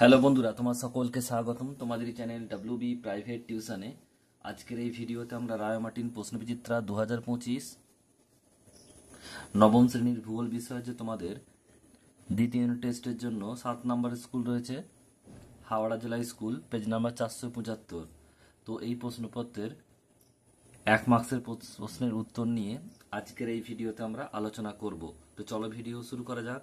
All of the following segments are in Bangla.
হ্যালো বন্ধুরা, তোমার সকলকে স্বাগতম তোমাদের চ্যানেল ডব্লিউবি প্রাইভেট টিউশনে। আজকের এই ভিডিওতে আমরা রায়মার্টিন প্রশ্নবিচিত্রা 2025 নবম শ্রেণীর ভূগোল বিষয় যে তোমাদের দ্বিতীয় ইউনিট টেস্টের জন্য 7 নম্বরের স্কুল রয়েছে, হাওড়া জেলা স্কুল, পেজ নাম্বার 475। তো এই প্রশ্নপত্রের 1 মার্কসের প্রশ্নের উত্তর নিয়ে আজকের এই ভিডিওতে আমরা আলোচনা করব। তো চলো ভিডিও শুরু করা যাক।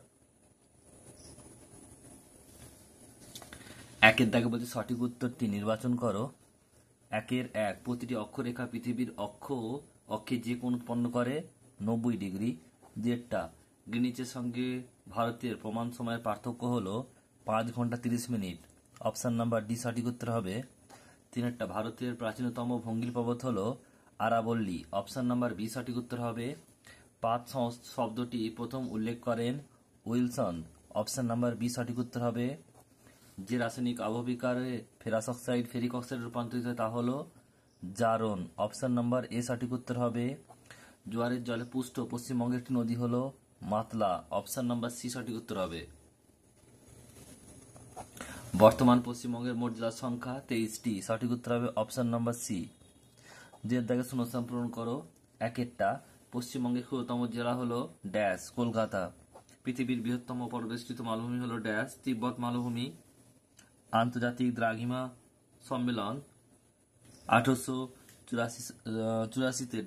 একের দাগে বলছে সঠিক উত্তরটি নির্বাচন করো। 1 প্রতিটি অক্ষরেখা পৃথিবীর অক্ষে যে কোণ উৎপন্ন করে 90 ডিগ্রি। 2 গ্রিনিচের সঙ্গে ভারতের প্রমাণ সময়ের পার্থক্য হলো 5 ঘন্টা 30 মিনিট। অপশন নাম্বার ডি সঠিক উত্তর হবে। 3 ভারতের প্রাচীনতম ভঙ্গিল পর্বত হলো আরাবল্লী। অপশন নাম্বার বি সঠিক উত্তর হবে। পাত শব্দটি প্রথম উল্লেখ করেন উইলসন। অপশন নাম্বার বি সঠিক উত্তর হবে। যে রাসায়নিক আবহবিকারে ফেরাস অক্সাইড ফেরিক অক্সাইডে রূপান্তরিত হয় তা হলো জারণ। অপশন নাম্বার এ সঠিক উত্তর হবে। জোয়ারের জলে পুষ্ট পশ্চিমবঙ্গের একটি নদী হলো মাতলা। অপশন নাম্বার সি সঠিক উত্তর হবে। বর্তমান পশ্চিমবঙ্গের মোট জেলার সংখ্যা 23টি। সঠিক উত্তর হবে অপশন নাম্বার সি। 2 দাগে শূন্যস্থান পূরণ করো। 1 পশ্চিমবঙ্গের ক্ষুদ্রতম জেলা হলো ড্যাশ কলকাতা। পৃথিবীর বৃহত্তম পরিবেষ্টিত মালভূমি হলো ড্যাশ তিব্বত মালভূমি। আন্তর্জাতিক দ্রাঘিমা সম্মেলন 1884-তে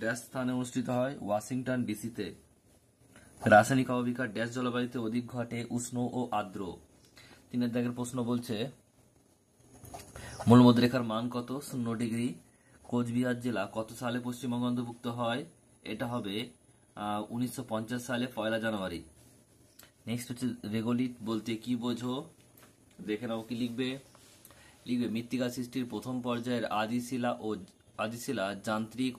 ড্যাশ স্থানে অনুষ্ঠিত হয় ওয়াশিংটন ডিসিতে। রাসায়নিক আবহবিকার ড্যাশ জলবায়ুতে অধিক ঘটে উষ্ণ ও আর্দ্র। 3 দাগের প্রশ্ন বলছে মূল মধ্যরেখার মান কত? 0 ডিগ্রি। কোচবিহার জেলা কত সালে পশ্চিমবঙ্গ অন্তর্ভুক্ত হয়? এটা হবে 1950 সালে 1 জানুয়ারি। নেক্সট হচ্ছে রেগোলিথ বলতে কি বোঝো? দেখে নাও কি লিখবে। মৃত্তিকা সৃষ্টির প্রথম পর্যায়ের আদিশিলা যান্ত্রিক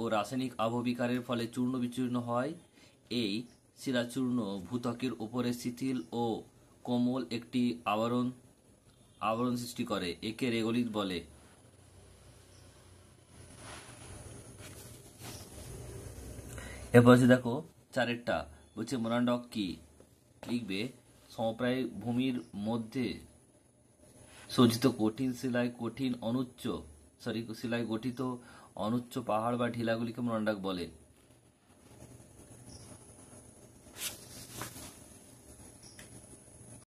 ও রাসায়নিক আবহবিকারের ফলে চূর্ণ বিচূর্ণ হয়। এই শিলাচূর্ণ ভূত্বকের উপরে শিথিল ও কোমল একটি আবরণ সৃষ্টি করে, একে রেগোলিথ বলে। এরপর হচ্ছে দেখো 4 বলছে মোনান্ডক কি? লিখবে সমপ্রায় ভূমির মধ্যে সজ্জিত শিলায় গঠিত অনুচ্চ পাহাড় বা ঢিলাগুলিকে মোনান্ডাক বলে।